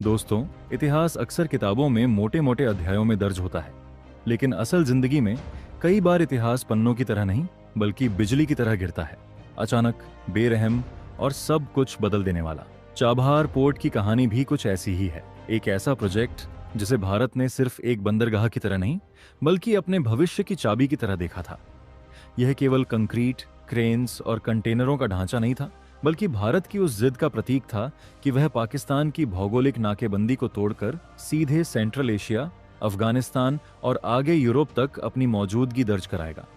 दोस्तों, इतिहास अक्सर किताबों में मोटे मोटे अध्यायों में दर्ज होता है, लेकिन असल जिंदगी में कई बार इतिहास पन्नों की तरह नहीं, बल्कि बिजली की तरह गिरता है। अचानक, बेरहम और सब कुछ बदल देने वाला। चाबहार पोर्ट की कहानी भी कुछ ऐसी ही है। एक ऐसा प्रोजेक्ट जिसे भारत ने सिर्फ एक बंदरगाह की तरह नहीं, बल्कि अपने भविष्य की चाबी की तरह देखा था। यह केवल कंक्रीट, क्रेन्स और कंटेनरों का ढांचा नहीं था, बल्कि भारत की उस जिद का प्रतीक था कि वह पाकिस्तान की भौगोलिक नाकेबंदी को तोड़कर सीधे सेंट्रल एशिया, अफगानिस्तान और आगे यूरोप तक अपनी मौजूदगी दर्ज कराएगा।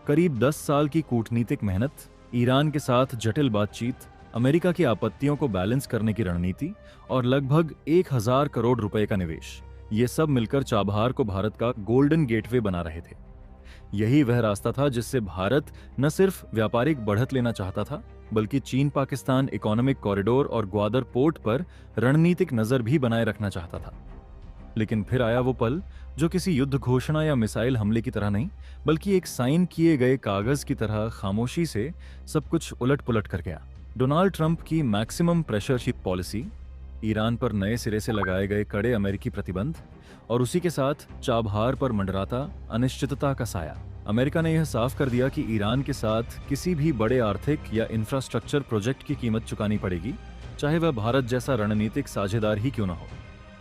करीब 10 साल की कूटनीतिक मेहनत, ईरान के साथ जटिल बातचीत, अमेरिका की आपत्तियों को बैलेंस करने की रणनीति और लगभग 1000 करोड़ रुपए का निवेश, ये सब मिलकर चाबहार को भारत का गोल्डन गेटवे बना रहे थे। यही वह रास्ता था जिससे भारत न सिर्फ व्यापारिक बढ़त लेना चाहता था, बल्कि चीन पाकिस्तान इकोनॉमिक कॉरिडोर और ग्वादर पोर्ट पर रणनीतिक नजर भी बनाए रखना चाहता था। लेकिन फिर आया वो पल जो किसी युद्ध घोषणा या मिसाइल हमले की तरह नहीं, बल्कि एक साइन किए गए कागज की तरह खामोशी से सब कुछ उलट पुलट कर गया। डोनाल्ड ट्रंप की मैक्सिमम प्रेशरशिप पॉलिसी, ईरान पर नए सिरे से लगाए गए कड़े अमेरिकी प्रतिबंध और उसी के साथ चाबहार पर मंडराता अनिश्चितता का साया। अमेरिका ने यह साफ कर दिया कि ईरान के साथ किसी भी बड़े आर्थिक या इंफ्रास्ट्रक्चर प्रोजेक्ट की कीमत चुकानी पड़ेगी, चाहे वह भारत जैसा रणनीतिक साझेदार ही क्यों न हो।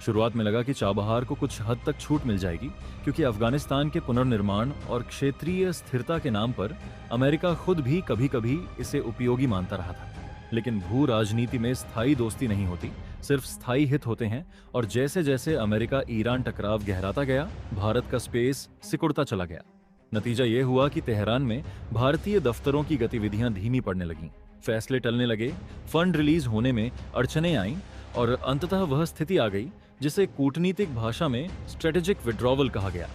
शुरुआत में लगा कि चाबहार को कुछ हद तक छूट मिल जाएगी, क्योंकि अफगानिस्तान के पुनर्निर्माण और क्षेत्रीय स्थिरता के नाम पर अमेरिका खुद भी कभी कभी इसे उपयोगी मानता रहा था। लेकिन भू राजनीति में स्थायी दोस्ती नहीं होती, सिर्फ स्थायी हित होते हैं। और जैसे जैसे अमेरिका ईरान टकराव गहराता गया, भारत का स्पेस सिकुड़ता चला गया। नतीजा ये हुआ कि तेहरान में भारतीय दफ्तरों की गतिविधियां धीमी पड़ने लगीं, फैसले टलने लगे, फंड रिलीज होने में अड़चनें आईं और अंततः वह स्थिति आ गई जिसे कूटनीतिक भाषा में स्ट्रेटेजिक विड्रॉवल कहा गया।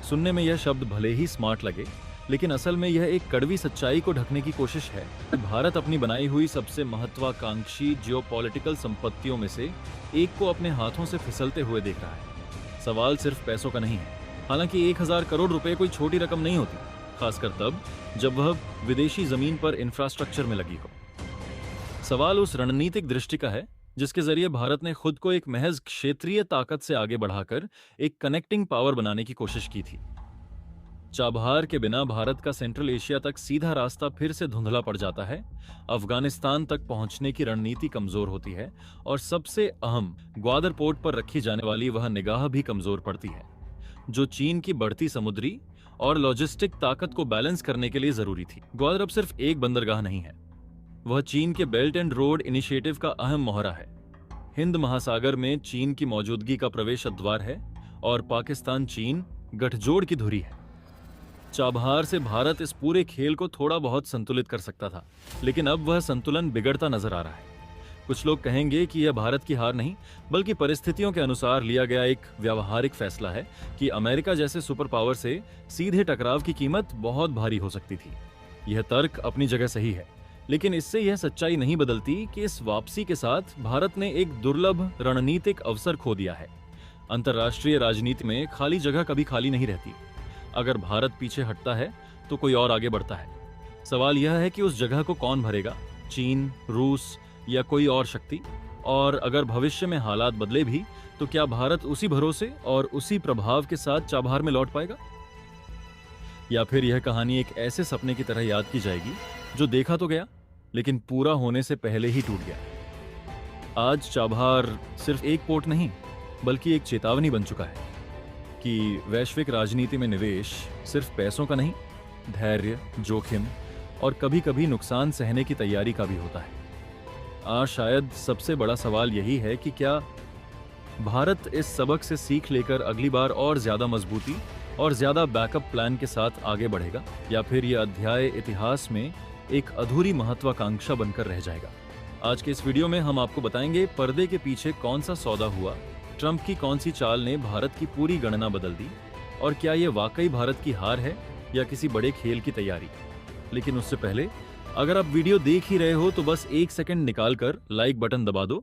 सुनने में यह शब्द भले ही स्मार्ट लगे, लेकिन असल में यह एक कड़वी सच्चाई को ढकने की कोशिश है। भारत अपनी बनाई हुई सबसे महत्वाकांक्षी जियोपॉलिटिकल संपत्तियों में से एक को अपने हाथों से फिसलते हुए देख रहा है। सवाल सिर्फ पैसों का नहीं है, हालांकि 1000 करोड़ रुपए कोई छोटी रकम नहीं होती, खासकर तब जब वह विदेशी जमीन पर इंफ्रास्ट्रक्चर में लगी हो। सवाल उस रणनीतिक दृष्टि का है जिसके जरिए भारत ने खुद को एक महज क्षेत्रीय ताकत से आगे बढ़ाकर एक कनेक्टिंग पावर बनाने की कोशिश की थी। चाबहार के बिना भारत का सेंट्रल एशिया तक सीधा रास्ता फिर से धुंधला पड़ जाता है, अफगानिस्तान तक पहुंचने की रणनीति कमजोर होती है और सबसे अहम ग्वादर पोर्ट पर रखी जाने वाली वह निगाह भी कमजोर पड़ती है, जो चीन की बढ़ती समुद्री और लॉजिस्टिक ताकत को बैलेंस करने के लिए जरूरी थी। ग्वादर अब सिर्फ एक बंदरगाह नहीं है, वह चीन के बेल्ट एंड रोड इनिशिएटिव का अहम मोहरा है। हिंद महासागर में चीन की मौजूदगी का प्रवेश द्वार है और पाकिस्तान चीन गठजोड़ की धुरी है। चाबहार से भारत इस पूरे खेल को थोड़ा बहुत संतुलित कर सकता था, लेकिन अब वह संतुलन बिगड़ता नजर आ रहा है। कुछ लोग कहेंगे कि यह भारत की हार नहीं, बल्कि परिस्थितियों के अनुसार लिया गया एक व्यावहारिक फैसला है कि अमेरिका जैसे सुपर पावर से सीधे टकराव की कीमत बहुत भारी हो सकती थी। यह तर्क अपनी जगह सही है, लेकिन इससे यह सच्चाई नहीं बदलती कि इस वापसी के साथ भारत ने एक दुर्लभ रणनीतिक अवसर खो दिया है। अंतर्राष्ट्रीय राजनीति में खाली जगह कभी खाली नहीं रहती। अगर भारत पीछे हटता है तो कोई और आगे बढ़ता है। सवाल यह है कि उस जगह को कौन भरेगा, चीन, रूस या कोई और शक्ति? और अगर भविष्य में हालात बदले भी, तो क्या भारत उसी भरोसे और उसी प्रभाव के साथ चाबहार में लौट पाएगा? या फिर यह कहानी एक ऐसे सपने की तरह याद की जाएगी जो देखा तो गया, लेकिन पूरा होने से पहले ही टूट गया। आज चाबहार सिर्फ एक पोर्ट नहीं, बल्कि एक चेतावनी बन चुका है कि वैश्विक राजनीति में निवेश सिर्फ पैसों का नहीं, धैर्य, जोखिम और कभी कभी नुकसान सहने की तैयारी का भी होता है। आज शायद सबसे बड़ा सवाल यही है कि क्या भारत इस सबक से सीख लेकर अगली बार और ज्यादा मजबूती और ज्यादा बैकअप प्लान के साथ आगे बढ़ेगा, या फिर यह अध्याय इतिहास में एक अधूरी महत्वाकांक्षा बनकर रह जाएगा। आज के इस वीडियो में हम आपको बताएंगे पर्दे के पीछे कौन सा सौदा हुआ, ट्रंप की कौन सी चाल ने भारत की पूरी गणना बदल दी, और क्या यह वाकई भारत की हार है या किसी बड़े खेल की तैयारी। लेकिन उससे पहले, अगर आप वीडियो देख ही रहे हो तो बस 1 सेकंड निकालकर लाइक बटन दबा दो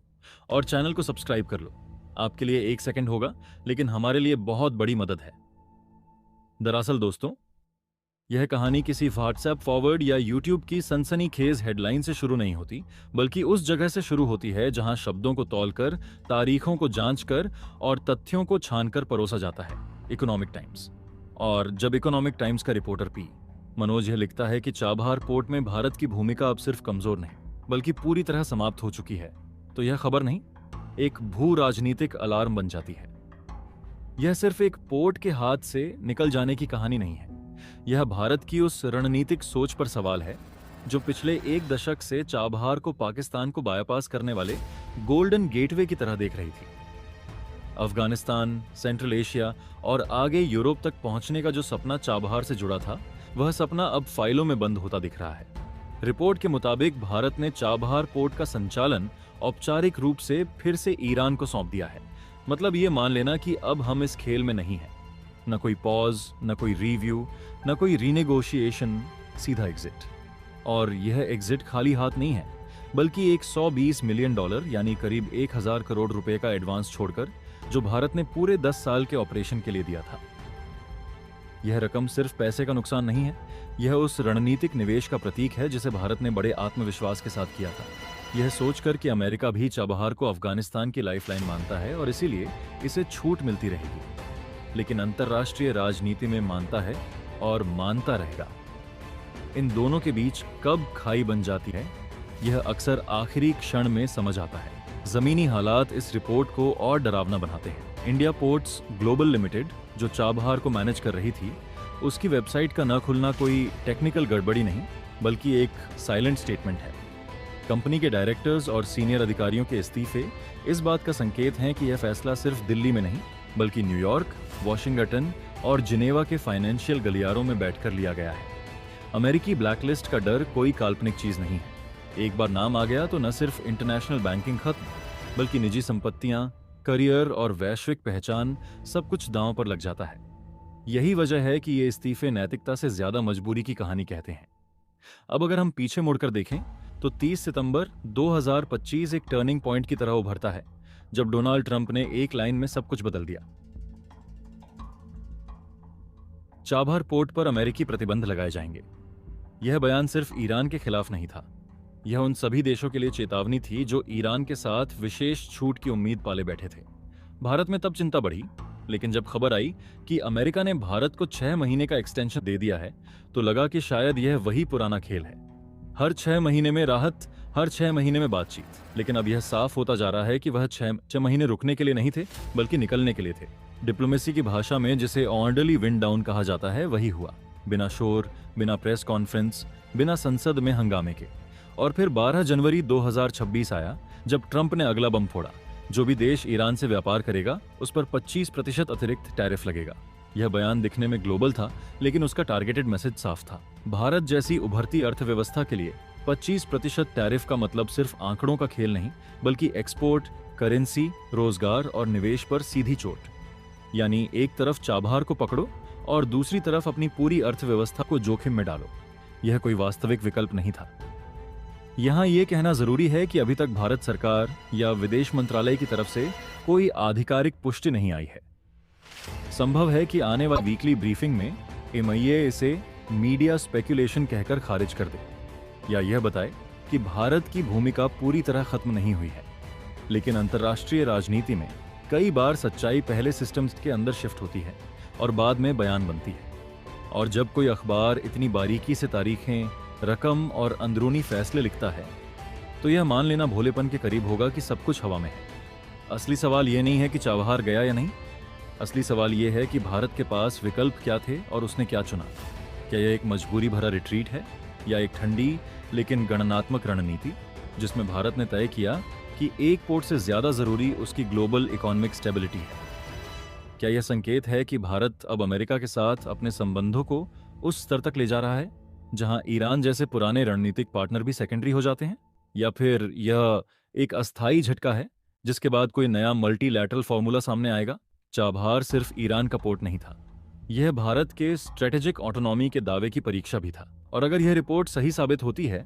और चैनल को सब्सक्राइब कर लो। आपके लिए 1 सेकंड होगा, लेकिन हमारे लिए बहुत बड़ी मदद है। दरअसल दोस्तों, यह कहानी किसी व्हाट्सएप फॉरवर्ड या यूट्यूब की सनसनीखेज हेडलाइन से शुरू नहीं होती, बल्कि उस जगह से शुरू होती है जहां शब्दों को तौलकर, तारीखों को जांचकर और तथ्यों को छानकर परोसा जाता है। Economic times. और जब इकोनॉमिक टाइम्स का रिपोर्टर पी मनोज यह लिखता है कि चाबहार पोर्ट में भारत की भूमिका अब सिर्फ कमजोर नहीं बल्कि पूरी तरह समाप्त हो चुकी है, तो यह खबर नहीं, एक भू राजनीतिक अलार्म बन जाती है। यह सिर्फ एक पोर्ट के हाथ से निकल जाने की कहानी नहीं है, यह भारत की उस रणनीतिक सोच पर सवाल है जो पिछले एक दशक से चाबहार को पाकिस्तान को बायपास करने वाले गोल्डन गेटवे की तरह देख रही थी। अफगानिस्तान, सेंट्रल एशिया और आगे यूरोप तक पहुंचने का जो सपना चाबहार से जुड़ा था, वह सपना अब फाइलों में बंद होता दिख रहा है। रिपोर्ट के मुताबिक भारत ने चाबहार पोर्ट का संचालन औपचारिक रूप से फिर से ईरान को सौंप दिया है। मतलब ये मान लेना कि अब हम इस खेल में नहीं हैं। न कोई पॉज, न कोई रिव्यू, न कोई रीनेगोशिएशन, सीधा एग्जिट। और यह एग्जिट खाली हाथ नहीं है, बल्कि एक $120 मिलियन यानी करीब 1000 करोड़ रुपए का एडवांस छोड़कर, जो भारत ने पूरे 10 साल के ऑपरेशन के लिए दिया था। यह रकम सिर्फ पैसे का नुकसान नहीं है, यह उस रणनीतिक निवेश का प्रतीक है जिसे भारत ने बड़े आत्मविश्वास के साथ किया था। यह सोचकर कि अमेरिका भी चाबहार को अफगानिस्तान की लाइफलाइन मानता है और इसीलिए इसे छूट मिलती रहेगी, लेकिन अंतर्राष्ट्रीय राजनीति में मानता है और मानता रहेगा। इन दोनों के बीच कब खाई बन जाती है, यह अक्सर आखिरी क्षण में समझ आता है। जमीनी हालात इस रिपोर्ट को और डरावना बनाते हैं। इंडिया पोर्ट्स ग्लोबल लिमिटेड, जो चाबहार को मैनेज कर रही थी, उसकी वेबसाइट का न खुलना कोई टेक्निकल गड़बड़ी नहीं, बल्कि एक साइलेंट स्टेटमेंट है। कंपनी के डायरेक्टर्स और सीनियर अधिकारियों के इस्तीफे इस बात का संकेत हैं कि यह फैसला सिर्फ दिल्ली में नहीं, बल्कि न्यूयॉर्क, वॉशिंगटन और जिनेवा के फाइनेंशियल गलियारों में बैठकर लिया गया है। अमेरिकी ब्लैकलिस्ट का डर कोई काल्पनिक चीज नहीं है। एक बार नाम आ गया तो न सिर्फ इंटरनेशनल बैंकिंग खत्म, बल्कि निजी संपत्तियां, करियर और वैश्विक पहचान, सब कुछ दांव पर लग जाता है। यही वजह है कि ये इस्तीफे नैतिकता से ज्यादा मजबूरी की कहानी कहते हैं। अब अगर हम पीछे मुड़कर देखें तो 30 सितंबर 2025 एक टर्निंग पॉइंट की तरह उभरता है, जब डोनाल्ड ट्रंप ने एक लाइन में सब कुछ बदल दिया। चाबहार पोर्ट पर अमेरिकी प्रतिबंध लगाए जाएंगे। यह बयान सिर्फ ईरान के खिलाफ नहीं था, यह उन सभी देशों के लिए चेतावनी थी जो ईरान के साथ विशेष छूट की उम्मीद पाले बैठे थे। भारत में तब चिंता बढ़ी, लेकिन जब खबर आई कि अमेरिका ने भारत को 6 महीने का एक्सटेंशन दे दिया है, तो लगा कि शायद यह वही पुराना खेल है, हर 6 महीने में राहत, हर 6 महीने में बातचीत। लेकिन अब यह साफ होता जा रहा है कि वह 6 महीने रुकने के लिए नहीं थे, बल्कि निकलने के लिए थे। डिप्लोमेसी की भाषा में जिसे ऑर्डरली विंड डाउन कहा जाता है, वही हुआ। बिना शोर, बिना प्रेस कॉन्फ्रेंस, बिना संसद में हंगामे के। और फिर 12 जनवरी 2026 आया, जब ट्रंप ने अगला बम फोड़ा। जो भी देश ईरान से व्यापार करेगा, उस पर 25% अतिरिक्त टैरिफ लगेगा। यह बयान दिखने में ग्लोबल था, लेकिन उसका टारगेटेड मैसेज साफ था। भारत जैसी उभरती अर्थव्यवस्था के लिए 25% टैरिफ का मतलब सिर्फ आंकड़ों का खेल नहीं, बल्कि एक्सपोर्ट, करेंसी, रोजगार और निवेश पर सीधी चोट। यानी एक तरफ चाबहार को पकड़ो और दूसरी तरफ अपनी पूरी अर्थव्यवस्था को जोखिम में डालो। यह कोई वास्तविक विकल्प नहीं था। यहां यह कहना जरूरी है कि अभी तक भारत सरकार या विदेश मंत्रालय की तरफ से कोई आधिकारिक पुष्टि नहीं आई है। संभव है कि आने वाली वीकली ब्रीफिंग में एमआईए इसे मीडिया स्पेकुलेशन कहकर खारिज कर दे, या यह बताए कि भारत की भूमिका पूरी तरह खत्म नहीं हुई है। लेकिन अंतर्राष्ट्रीय राजनीति में कई बार सच्चाई पहले सिस्टम्स के अंदर शिफ्ट होती है और बाद में बयान बनती है। और जब कोई अखबार इतनी बारीकी से तारीखें, रकम और अंदरूनी फैसले लिखता है, तो यह मान लेना भोलेपन के करीब होगा कि सब कुछ हवा में है। असली सवाल यह नहीं है कि चाबहार गया या नहीं, असली सवाल यह है कि भारत के पास विकल्प क्या थे और उसने क्या चुना। क्या यह एक मजबूरी भरा रिट्रीट है, या एक ठंडी लेकिन गणनात्मक रणनीति जिसमें भारत ने तय किया कि एक पोर्ट से ज्यादा जरूरी उसकी ग्लोबल इकोनॉमिक स्टेबिलिटी है? क्या यह संकेत है कि भारत अब अमेरिका के साथ अपने संबंधों को उस स्तर तक ले जा रहा है जहां ईरान जैसे पुराने रणनीतिक पार्टनर भी सेकेंडरी हो जाते हैं? या फिर यह एक अस्थायी झटका है जिसके बाद कोई नया मल्टीलैटरल फॉर्मूला सामने आएगा? चाबहार सिर्फ ईरान का पोर्ट नहीं था, यह भारत के स्ट्रेटेजिक ऑटोनॉमी के दावे की परीक्षा भी था। और अगर यह रिपोर्ट सही साबित होती है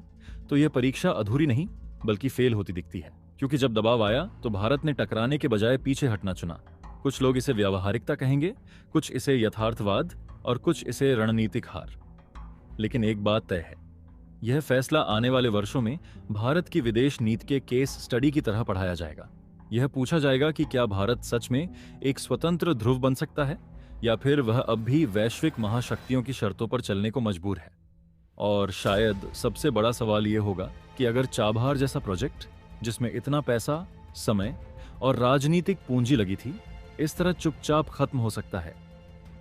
तो यह परीक्षा अधूरी नहीं बल्कि फेल होती दिखती है, क्योंकि जब दबाव आया तो भारत ने टकराने के बजाय पीछे हटना चुना। कुछ लोग इसे व्यावहारिकता कहेंगे, कुछ इसे यथार्थवाद और कुछ इसे रणनीतिक हार। लेकिन एक बात तय है, यह फैसला आने वाले वर्षों में भारत की विदेश नीति के केस स्टडी की तरह पढ़ाया जाएगा। यह पूछा जाएगा कि क्या भारत सच में एक स्वतंत्र ध्रुव बन सकता है या फिर वह अब भी वैश्विक महाशक्तियों की शर्तों पर चलने को मजबूर है। और शायद सबसे बड़ा सवाल यह होगा कि अगर चाबहार जैसा प्रोजेक्ट, जिसमें इतना पैसा, समय और राजनीतिक पूंजी लगी थी, इस तरह चुपचाप खत्म हो सकता है,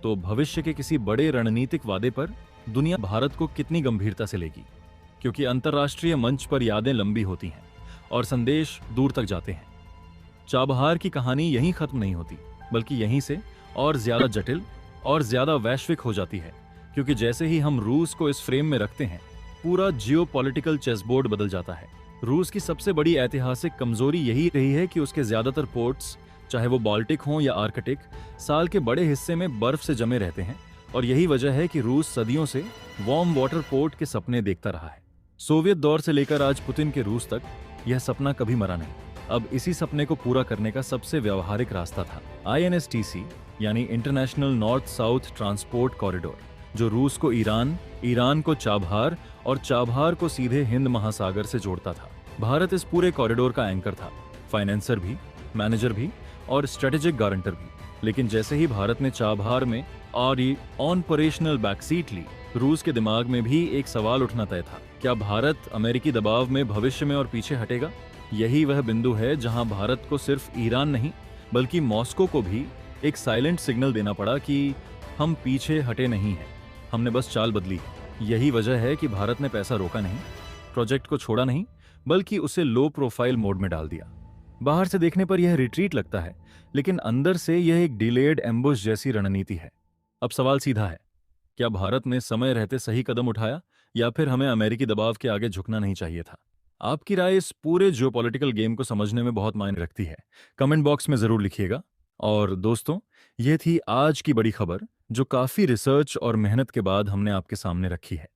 तो भविष्य के किसी बड़े रणनीतिक वादे पर दुनिया भारत को कितनी गंभीरता से लेगी। क्योंकि अंतर्राष्ट्रीय मंच पर यादें लंबी होती हैं और संदेश दूर तक जाते हैं। चाबहार की कहानी यहीं खत्म नहीं होती, बल्कि यहीं से और ज्यादा जटिल और ज्यादा वैश्विक हो जाती है। क्योंकि जैसे ही हम रूस को इस फ्रेम में रखते हैं, पूरा जियोपॉलिटिकल चेसबोर्ड बदल जाता है। रूस की सबसे बड़ी ऐतिहासिक कमजोरी यही रही है कि उसके ज्यादातर पोर्ट्स, चाहे वो बाल्टिक हों या आर्कटिक, साल के बड़े हिस्से में बर्फ से जमे रहते हैं। और यही वजह है कि रूस सदियों से वार्म वाटर पोर्ट के सपने देखता रहा है। सोवियत दौर से लेकर आज पुतिन के रूस तक यह सपना कभी मरा नहीं। अब इसी सपने को पूरा करने का सबसे व्यावहारिक रास्ता था INSTC, यानी international north south transport corridor, जो रूस को ईरान, ईरान को चाबहार और चाबहार को सीधे हिंद महासागर से जोड़ता था। भारत इस पूरे कॉरिडोर का एंकर था, फाइनेंसर भी, मैनेजर भी और स्ट्रेटेजिक गारंटर भी। लेकिन जैसे ही भारत ने चाबहार में ऑपरेशनल बैकसीट ली, रूस के दिमाग में भी एक सवाल उठना तय था, क्या भारत अमेरिकी दबाव में भविष्य में और पीछे हटेगा? यही वह बिंदु है जहां भारत को सिर्फ ईरान नहीं, बल्कि मॉस्को को भी एक साइलेंट सिग्नल देना पड़ा कि हम पीछे हटे नहीं हैं, हमने बस चाल बदली। यही वजह है कि भारत ने पैसा रोका नहीं, प्रोजेक्ट को छोड़ा नहीं, बल्कि उसे लो प्रोफाइल मोड में डाल दिया। बाहर से देखने पर यह रिट्रीट लगता है, लेकिन अंदर से यह एक डिलेड एम्बुश जैसी रणनीति है। अब सवाल सीधा है, क्या भारत ने समय रहते सही कदम उठाया या फिर हमें अमेरिकी दबाव के आगे झुकना नहीं चाहिए था? आपकी राय इस पूरे जियोपॉलिटिकल गेम को समझने में बहुत मायने रखती है। कमेंट बॉक्स में जरूर लिखिएगा। और दोस्तों, यह थी आज की बड़ी खबर, जो काफी रिसर्च और मेहनत के बाद हमने आपके सामने रखी है।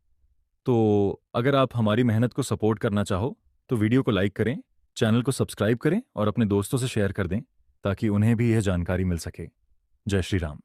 तो अगर आप हमारी मेहनत को सपोर्ट करना चाहो तो वीडियो को लाइक करें, चैनल को सब्सक्राइब करें और अपने दोस्तों से शेयर कर दें, ताकि उन्हें भी यह जानकारी मिल सके। जय श्री राम।